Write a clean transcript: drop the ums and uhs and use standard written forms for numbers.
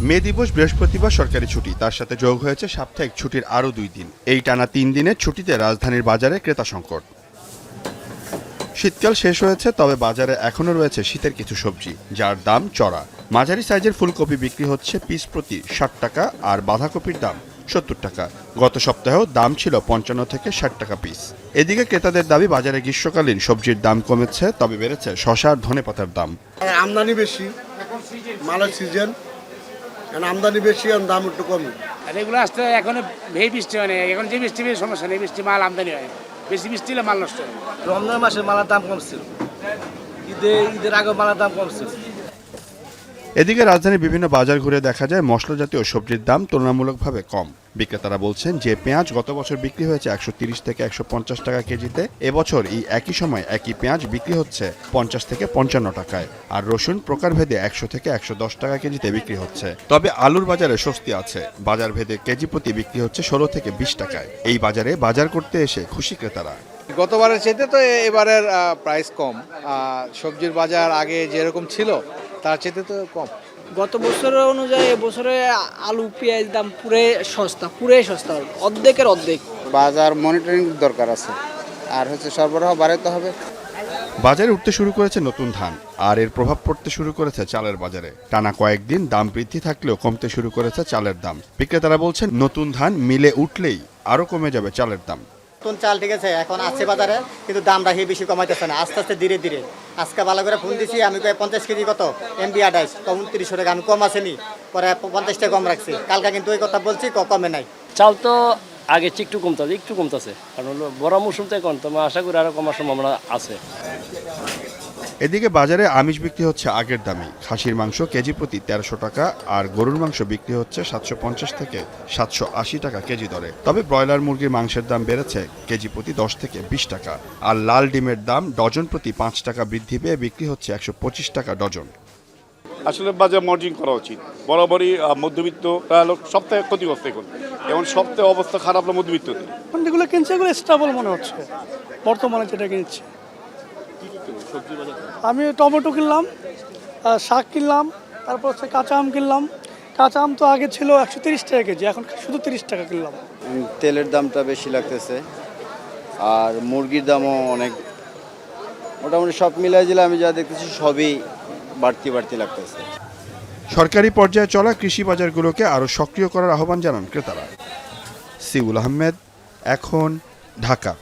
মে দিবস বৃহস্পতিবার সরকারি ছুটি, তার সাথে যোগ হয়েছে সাপ্তাহিক ছুটির আরও 2 দিন। এই টানা 3 দিনের ছুটিতে রাজধানীর বাজারে ক্রেতা সংকট। শীতকাল শেষ হয়েছে, তবে বাজারে এখনও রয়েছে শীতের কিছু সবজি যার দাম চড়া। মাঝারি সাইজের ফুলকপি বিক্রি হচ্ছে পিস প্রতি 60 টাকা, আর বাঁধাকপির দাম 70 টাকা। গত সপ্তাহেও দাম ছিল 55 থেকে 60 টাকা পিস। এদিকে ক্রেতাদের দাবি, বাজারে গ্রীষ্মকালীন সবজির দাম কমেছে, তবে বেড়েছে শসা আর ধনেপাতার দাম। আমদানি বেশি, মালের সিজন, আমদানি বেশি আর দাম একটু কম। আর এগুলো আসতে এখন ভেই বৃষ্টি হয় না, এখন যে বৃষ্টি সমস্যা নেই, বৃষ্টি মাল আমদানি হয়, বেশি বৃষ্টি হলে মাল নষ্ট হয়। রমজান মাসে মালার দাম কমছিল, ঈদের আগে মালার দাম কমছিল। এদিকে রাজধানীর বিভিন্ন বাজার ঘুরে দেখা যায় মশলা জাতীয় সবজির দাম তুলনামূলকভাবে কম। বিক্রেতারা বলছেন যে পেঁয়াজ গত বছর বিক্রি হয়েছে 130 থেকে 150 টাকা কেজিতে, এবছর এই একই সময় একই পেঁয়াজ বিক্রি হচ্ছে 50 থেকে 55 টাকায়। আর রসুন প্রকারভেদে 100 থেকে 110 টাকা কেজিতে বিক্রি হচ্ছে। তবে আলুর বাজারে স্বস্তি আছে, বাজার ভেদে কেজি প্রতি বিক্রি হচ্ছে 16 থেকে 20 টাকায়। এই বাজারে বাজার করতে এসে খুশি ক্রেতারা। গতবারের চাইতে তো এবারের প্রাইস কম। সবজির বাজার আগে যেরকম ছিল তার চাইতে তো কম। গত বছরের অনুযায়ী এবছরে আলু পেঁয়াজ দাম পুরাই সস্তা, অর্ধেকের অর্ধেক। বাজার মনিটরিং দরকার আছে, আর সরবরাহ বাড়াতে হবে। বাজারে উঠতে শুরু করেছে নতুন ধান, আর এর প্রভাব পড়তে শুরু করেছে চালের বাজারে। টানা কয়েকদিন দাম বৃদ্ধি থাকলেও কমতে শুরু করেছে চালের দাম। বিক্রেতারা বলছেন নতুন ধান মিলে উঠলেই আরও কমে যাবে চালের দাম। নতুন চাল ঠিক আছে এখন আছে বাজারে, কিন্তু দামটা বেশি কমাইতেছে না, আস্তে আস্তে ধীরে ধীরে। আজকে ভালো করে ফোন দিছি, আমি 50 কেজি কত এমবি 28 2900 টাকা, আমি কম আসেনি, পরে 50 টাকা কম রাখছি। কালকে কিন্তু ওই কথা বলছি, কমে নাই। চাল তো আগে একটু কমতেছে, কারণ হলো বড় মৌসুম তো এখন, তো আশা করি আরো কমার সম্ভাবনা আছে। এদিকে বাজারে আমিষ বিক্রি হচ্ছে আগের দামে। খাসির মাংস কেজি প্রতি 1300 টাকা, আর গরুর মাংস বিক্রি হচ্ছে 750 থেকে 780 টাকা কেজি দরে। তবে ব্রয়লার মুরগির মাংসের দাম বেড়েছে কেজি প্রতি 10 থেকে 20 টাকা। আর লাল ডিমের দাম ডজন প্রতি 5 টাকা বৃদ্ধি পেয়ে বিক্রি হচ্ছে 125 টাকা ডজন। আসলে বাজার মনিটরিং করা উচিত। বরাবরই মধ্যবিত্ত সপ্তাহে ক্ষতিগ্রস্ত, এখন সপ্তাহে অবস্থা খারাপ হলো মধ্যবিত্ত। যেগুলো কিনছে এগুলো স্টেবল মনে হচ্ছে বর্তমানে যেটা কিনছে। আমি টমেটো কিনলাম, শাক কিনলাম, তারপর হচ্ছে কাঁচা আম কিনলাম। কাঁচা আম তো আগে ছিল 130 টাকা কেজি, এখন শুধু 30 টাকা কিনলাম। তেলের দামটা বেশি লাগতেছে, আর মুরগির দামও অনেক, মোটামুটি সব মিলাই দিলে আমি যা দেখতেছি সবই বাড়তি লাগতেছে। সরকারি পর্যায়ে চলা কৃষি বাজারগুলোকে আরও সক্রিয় করার আহ্বান জানান ক্রেতারা। সিউল আহমেদ, এখন, ঢাকা।